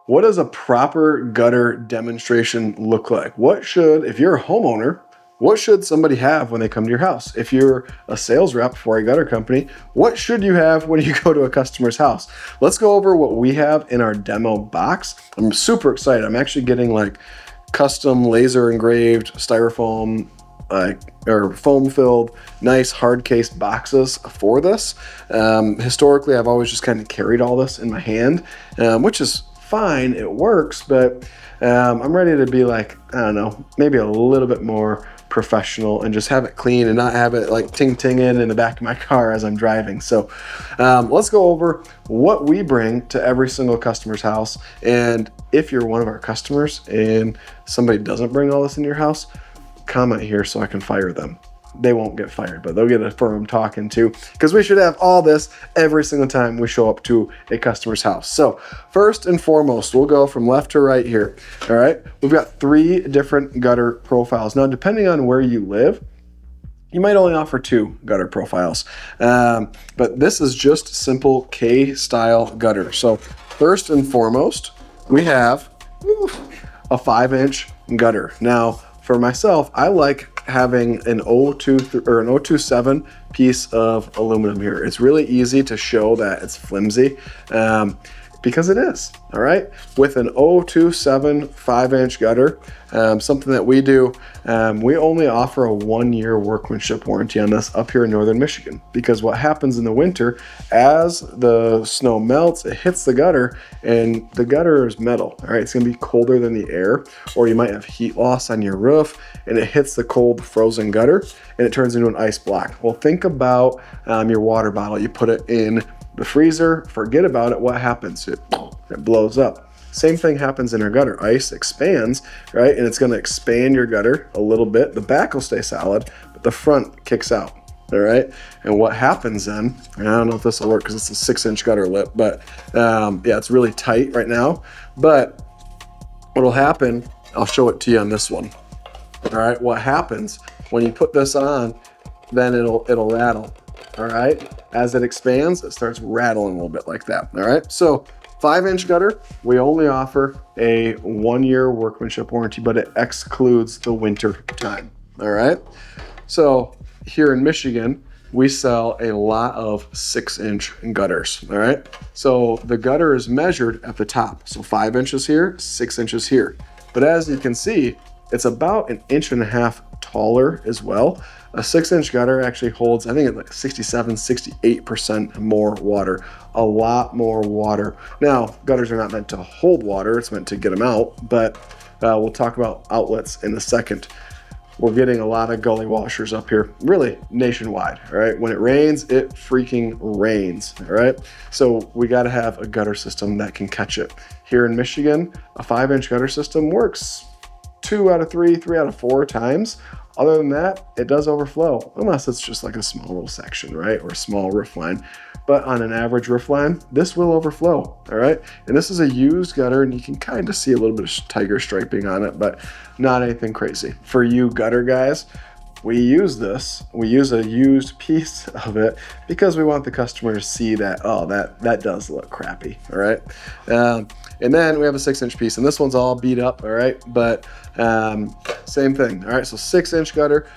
What does a proper gutter demonstration look like? If you're a homeowner, what should somebody have when they come to your house? If you're a sales rep for a gutter company, what should you have when you go to a customer's house? Let's go over what we have in our demo box. I'm super excited. I'm actually getting like custom laser engraved styrofoam or foam filled nice hard case boxes for this. Historically, I've always just kind of carried all this in my hand, which is fine, it works, but I'm ready to be like, I don't know, maybe a little bit more professional and just have it clean and not have it like ting-tinging in the back of my car as I'm driving. So let's go over what we bring to every single customer's house. And if you're one of our customers and somebody doesn't bring all this in your house, comment here so I can fire them. They won't get fired, but they'll get a firm talking to, because we should have all this every single time we show up to a customer's house. So first and foremost, we'll go from left to right here. All right, we've got 3 different gutter profiles. Now, depending on where you live, you might only offer 2 gutter profiles, but this is just simple K-style gutter. So first and foremost, we have a 5-inch gutter. Now, for myself, I like having an 027 piece of aluminum here. It's really easy to show that it's flimsy because it is, all right? With an 027 5-inch gutter, something that we do, we only offer a 1-year workmanship warranty on this up here in northern Michigan, because what happens in the winter, as the snow melts, it hits the gutter, and the gutter is metal, all right? It's gonna be colder than the air, or you might have heat loss on your roof, and it hits the cold frozen gutter, and it turns into an ice block. Well, think about your water bottle. You put it in the freezer, forget about it, what happens? It blows up. Same thing happens in our gutter. Ice expands, right? And it's gonna expand your gutter a little bit. The back will stay solid, but the front kicks out, all right? And what happens then, I don't know if this will work because it's a 6-inch gutter lip, but yeah, it's really tight right now. But what'll happen, I'll show it to you on this one. All right, what happens when you put this on, then it'll rattle. All right, as it expands, it starts rattling a little bit like that. All right, so 5-inch gutter, we only offer a 1-year workmanship warranty, but it excludes the winter time. All right, so here in Michigan, we sell a lot of 6-inch gutters. All right, so the gutter is measured at the top, so 5 inches here, 6 inches here. But as you can see, it's about 1.5 inches taller as well. A 6-inch gutter actually holds, I think it's like 67, 68% more water, a lot more water. Now, gutters are not meant to hold water, it's meant to get them out, but we'll talk about outlets in a second. We're getting a lot of gully washers up here, really nationwide, all right? When it rains, it freaking rains, all right? So we gotta have a gutter system that can catch it. Here in Michigan, a 5-inch gutter system works 2 out of 3, 3 out of 4 times. Other than that, it does overflow, unless it's just like a small little section, right? Or a small roof line. But on an average roof line, this will overflow, all right? And this is a used gutter, and you can kind of see a little bit of tiger striping on it, but not anything crazy. For you gutter guys, we use this. We use a used piece of it because we want the customer to see that, oh, that does look crappy, all right? And then we have a 6-inch piece, and this one's all beat up, all right? But same thing, all right? So 6-inch gutter,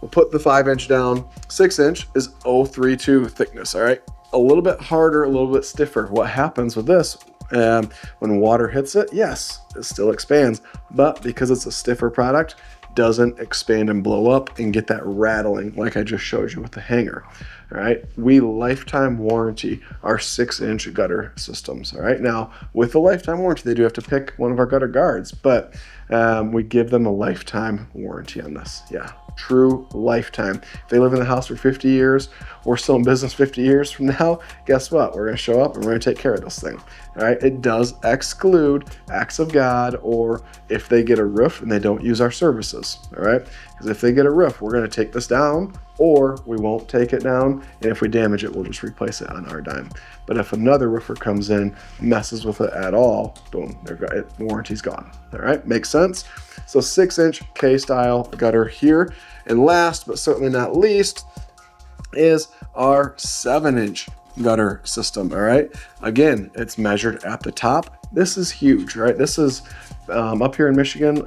we'll put the 5-inch down. 6-inch is 0.32 thickness, all right? A little bit harder, a little bit stiffer. What happens with this, when water hits it, yes, it still expands, but because it's a stiffer product, doesn't expand and blow up and get that rattling like I just showed you with the hanger. All right, we lifetime warranty our 6-inch gutter systems. All right, now with the lifetime warranty, they do have to pick one of our gutter guards, but we give them a lifetime warranty on this. Yeah, true lifetime. If they live in the house for 50 years, we're still in business 50 years from now, guess what? We're gonna show up and we're gonna take care of this thing. All right, it does exclude acts of God, or if they get a roof and they don't use our services, all right? Because if they get a roof, we're gonna take this down, or we won't take it down, and if we damage it, we'll just replace it on our dime. But if another roofer comes in, messes with it at all, boom, the warranty's gone. All right, makes sense? So 6-inch K-style gutter here. And last, but certainly not least, is our 7-inch gutter system, all right? Again, it's measured at the top. This is huge, right? This is up here in Michigan,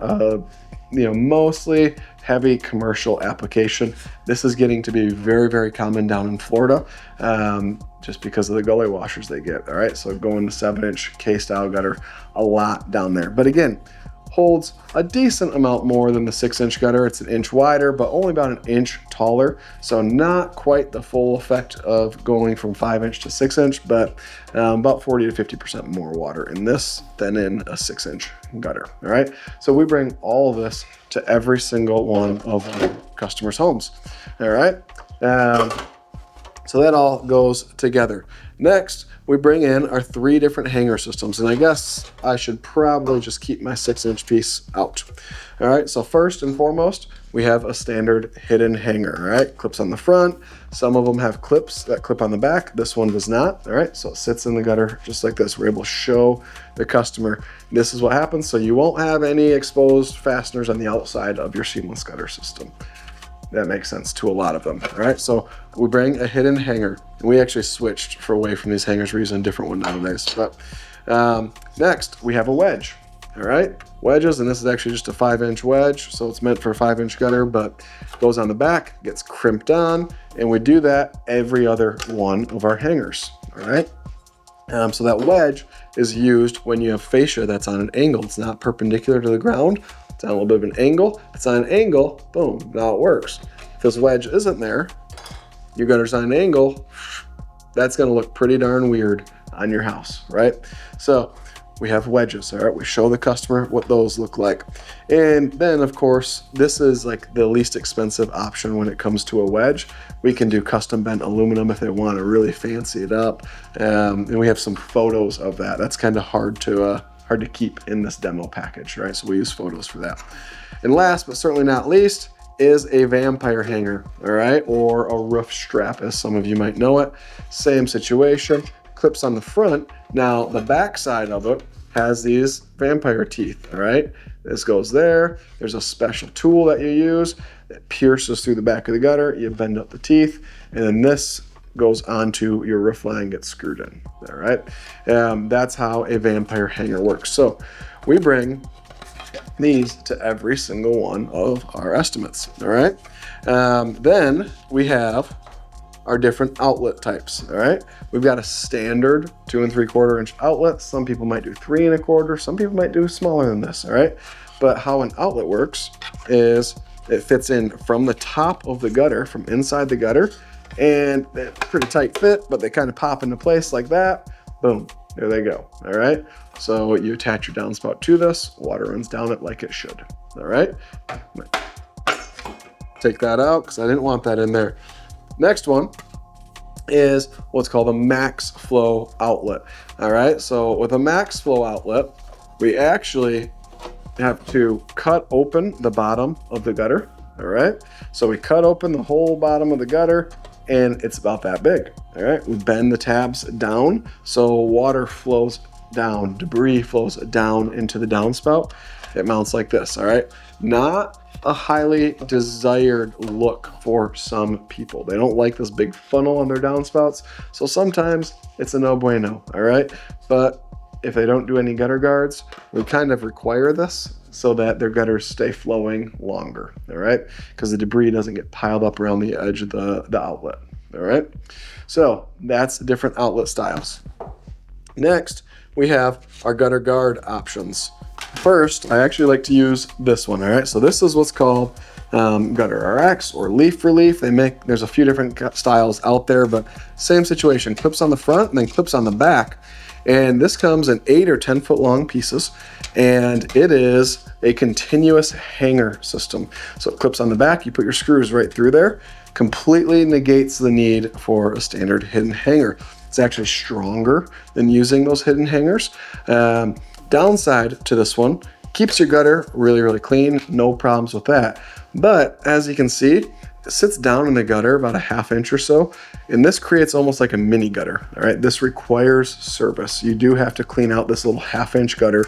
mostly heavy commercial application. This is getting to be very, very common down in Florida, just because of the gully washers they get, all right? So going to 7-inch K-style gutter, a lot down there. But again, holds a decent amount more than the 6-inch gutter. It's an inch wider, but only about an inch taller. So not quite the full effect of going from 5-inch to 6-inch, but about 40 to 50% more water in this than in a 6-inch gutter, all right? So we bring all of this to every single one of our customers' homes, all right? So that all goes together. Next, we bring in our 3 different hanger systems, and I guess I should probably just keep my 6-inch piece out. All right, so first and foremost, we have a standard hidden hanger, all right? Clips on the front. Some of them have clips that clip on the back. This one does not, all right? So it sits in the gutter just like this. We're able to show the customer this is what happens, so you won't have any exposed fasteners on the outside of your seamless gutter system. That makes sense to a lot of them, all right? So we bring a hidden hanger. We actually switched away from these hangers. We're using a different one nowadays. But next, we have a wedge, all right? Wedges, and this is actually just a 5-inch wedge, so it's meant for a 5-inch gutter, but goes on the back, gets crimped on, and we do that every other one of our hangers, all right? So that wedge is used when you have fascia that's on an angle. It's not perpendicular to the ground. It's on a little bit of an angle. It's on an angle, boom, now it works. If this wedge isn't there, your gutter's on an angle, that's gonna look pretty darn weird on your house, right? So we have wedges, all right? We show the customer what those look like. And then of course, this is like the least expensive option when it comes to a wedge. We can do custom bent aluminum if they want to really fancy it up. And we have some photos of that. That's kind of hard to keep in this demo package, right? So we use photos for that. And last, but certainly not least, is a vampire hanger, all right? Or a roof strap, as some of you might know it. Same situation, clips on the front. Now, the back side of it has these vampire teeth, all right? This goes there. There's a special tool that you use that pierces through the back of the gutter. You bend up the teeth, and then this goes onto your roof line, gets screwed in, all right? That's how a vampire hanger works. So we bring these to every single one of our estimates, all right? Then we have our different outlet types, all right? We've got a standard 2 3/4 inch outlet. Some people might do 3 1/4. Some people might do smaller than this, all right? But how an outlet works is it fits in from the top of the gutter, from inside the gutter, and they're pretty tight fit, but they kind of pop into place like that. Boom, there they go, all right? So you attach your downspout to this, water runs down it like it should, all right? Take that out because I didn't want that in there. Next one is what's called a max flow outlet, all right? So with a max flow outlet, we actually have to cut open the bottom of the gutter, all right? So we cut open the whole bottom of the gutter, and it's about that big, all right? We bend the tabs down so water flows down, debris flows down into the downspout. It mounts like this, all right? Not a highly desired look for some people. They don't like this big funnel on their downspouts, so sometimes it's a no bueno, all right? But if they don't do any gutter guards, we kind of require this so that their gutters stay flowing longer, all right? Because the debris doesn't get piled up around the edge of the outlet, all right? So that's the different outlet styles. Next, we have our gutter guard options. First, I actually like to use this one, all right? So this is what's called Gutter RX or Leaf for Leaf. There's a few different styles out there, but same situation. Clips on the front and then clips on the back. And this comes in 8 or 10 foot long pieces, and it is a continuous hanger system. So it clips on the back, you put your screws right through there, completely negates the need for a standard hidden hanger. It's actually stronger than using those hidden hangers. Downside to this one, keeps your gutter really, really clean, no problems with that. But as you can see, it sits down in the gutter about a 1/2 inch or so, and this creates almost like a mini gutter, all right? This requires service. You do have to clean out this little 1/2 inch gutter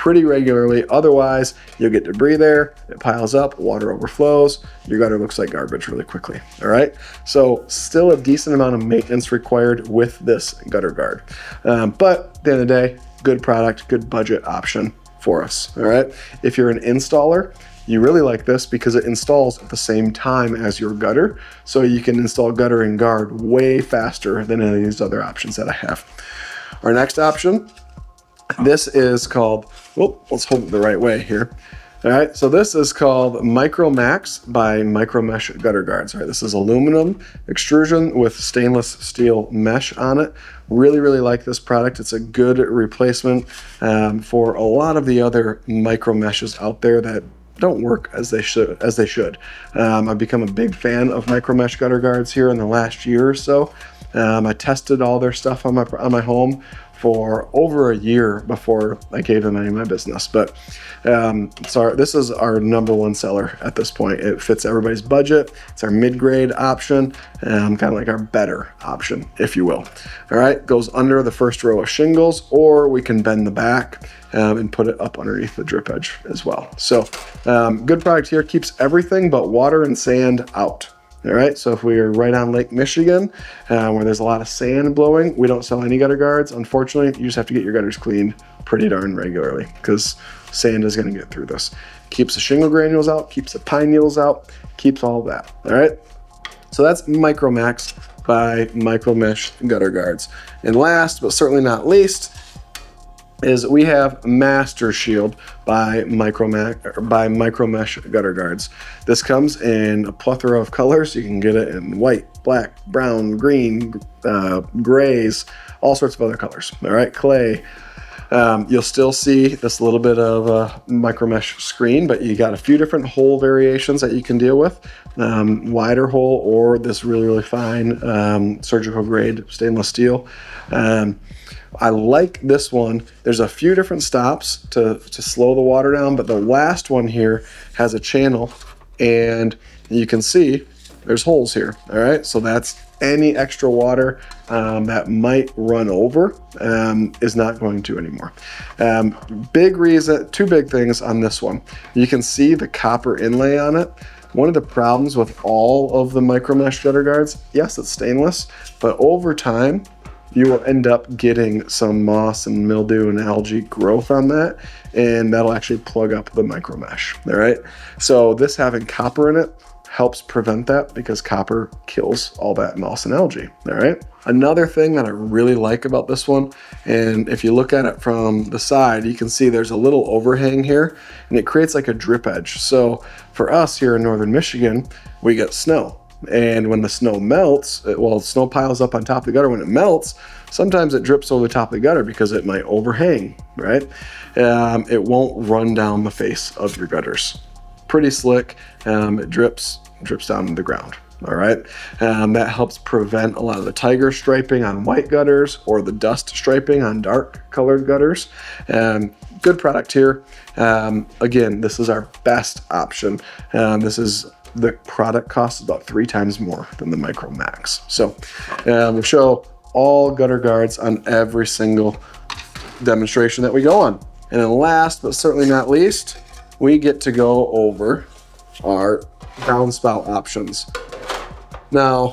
pretty regularly. Otherwise, you'll get debris there, it piles up, water overflows, your gutter looks like garbage really quickly. All right, so still a decent amount of maintenance required with this gutter guard. But at the end of the day, good product, good budget option for us. All right, if you're an installer, you really like this because it installs at the same time as your gutter. So you can install gutter and guard way faster than any of these other options that I have. Our next option, this is called, well, let's hold it the right way here. All right, so this is called Micro Max by Micro Mesh Gutter Guards. All right, this is aluminum extrusion with stainless steel mesh on it. Really, really like this product. It's a good replacement for a lot of the other micro meshes out there that don't work as they should. I've become a big fan of micro mesh gutter guards here in the last year or so. I tested all their stuff on my home for over a year before I gave them any of my business. But this is our #1 seller at this point. It fits everybody's budget. It's our mid-grade option, kind of like our better option, if you will. All right, goes under the first row of shingles, or we can bend the back and put it up underneath the drip edge as well. So good product here, keeps everything but water and sand out. All right, so if we're right on Lake Michigan, where there's a lot of sand blowing, we don't sell any gutter guards. Unfortunately, you just have to get your gutters cleaned pretty darn regularly because sand is gonna get through this. Keeps the shingle granules out, keeps the pine needles out, keeps all of that, all right? So that's Micro Max by Micro Mesh Gutter Guards. And last, but certainly not least, is we have Master Shield by Micro Mesh Gutter Guards. This comes in a plethora of colors. You can get it in white, black, brown, green, grays, all sorts of other colors. All right, clay. You'll still see this little bit of a micro mesh screen, but you got a few different hole variations that you can deal with. Wider hole or this really, really fine surgical grade stainless steel. I like this one. There's a few different stops to slow the water down, but the last one here has a channel and you can see there's holes here. All right, so that's any extra water that might run over is not going to anymore. Big reason, two big things on this one. You can see the copper inlay on it. One of the problems with all of the micro mesh gutter guards, yes, it's stainless, but over time, you will end up getting some moss and mildew and algae growth on that, and that'll actually plug up the micro mesh, all right? So this having copper in it helps prevent that because copper kills all that moss and algae, all right? Another thing that I really like about this one, and if you look at it from the side, you can see there's a little overhang here, and it creates like a drip edge. So for us here in northern Michigan, we get snow. And when the snow melts, snow piles up on top of the gutter. When it melts, sometimes it drips over the top of the gutter because it might overhang, right? It won't run down the face of your gutters. Pretty slick. It drips down to the ground, all right? That helps prevent a lot of the tiger striping on white gutters or the dust striping on dark colored gutters. Good product here. Again, this is our best option. The product costs about 3 times more than the Micro Max. So we'll show all gutter guards on every single demonstration that we go on. And then last, but certainly not least, we get to go over our downspout options. Now,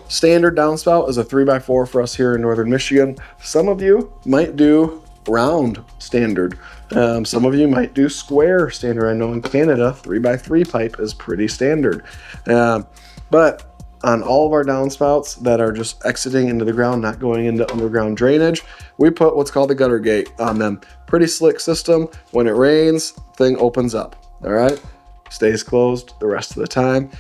standard downspout is a 3x4 for us here in northern Michigan. Some of you might do round standard. Some of you might do square standard. I know in Canada, 3x3 pipe is pretty standard. But on all of our downspouts that are just exiting into the ground, not going into underground drainage, we put what's called the gutter gate on them. Pretty slick system. When it rains, thing opens up, all right? Stays closed the rest of the time.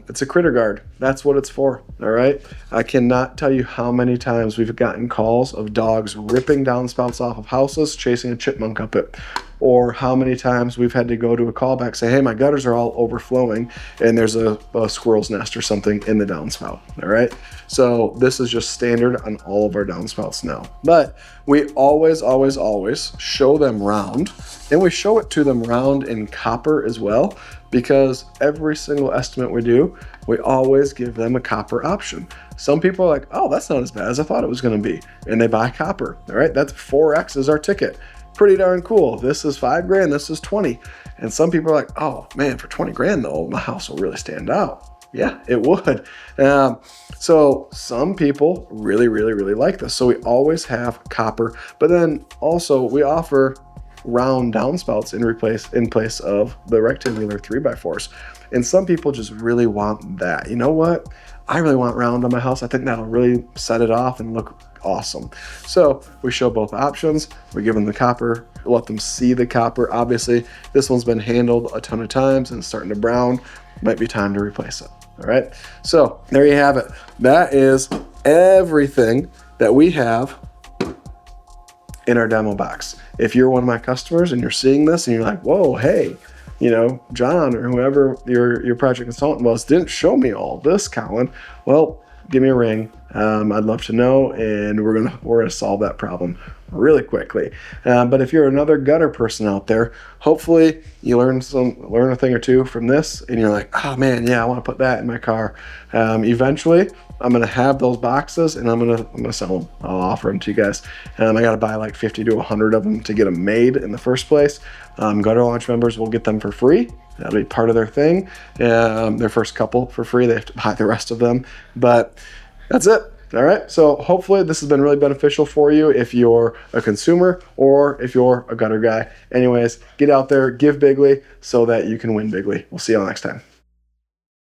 It's a critter guard. That's what it's for, all right? I cannot tell you how many times we've gotten calls of dogs ripping downspouts off of houses, chasing a chipmunk up it, or how many times we've had to go to a callback, say, hey, my gutters are all overflowing, and there's a squirrel's nest or something in the downspout, all right? So this is just standard on all of our downspouts now. But we always, always, always show them round, and we show it to them round in copper as well, because every single estimate we do, we always give them a copper option. Some people are like, oh, that's not as bad as I thought it was gonna be, and they buy copper, all right? That's 4X is our ticket. pretty darn cool. This is $5,000, this is 20. And some people are like, oh man, for 20 grand though, my house will really stand out. Yeah, it would. So some people really, really, really like this. So we always have copper, but then also we offer round downspouts in place of the rectangular 3x4s. And some people just really want that. You know what? I really want round on my house. I think that'll really set it off and look awesome. So we show both options. We give them the copper, let them see the copper. Obviously, this one's been handled a ton of times and it's starting to brown. Might be time to replace it. All right. So there you have it. That is everything that we have in our demo box. If you're one of my customers and you're seeing this and you're like, whoa, hey, you know, John or whoever your project consultant was didn't show me all this, Colin. Well, give me a ring. I'd love to know, and we're gonna solve that problem really quickly. But if you're another gutter person out there, hopefully you learn a thing or two from this, and you're like, oh man, yeah, I want to put that in my car. Eventually, I'm gonna have those boxes, and I'm gonna sell them. I'll offer them to you guys. I gotta buy like 50 to 100 of them to get them made in the first place. Gutter Launch members will get them for free. That'll be part of their thing. Their first couple for free. They have to buy the rest of them. But that's it. All right. So hopefully this has been really beneficial for you if you're a consumer or if you're a gutter guy. Anyways, get out there, give bigly so that you can win bigly. We'll see y'all next time.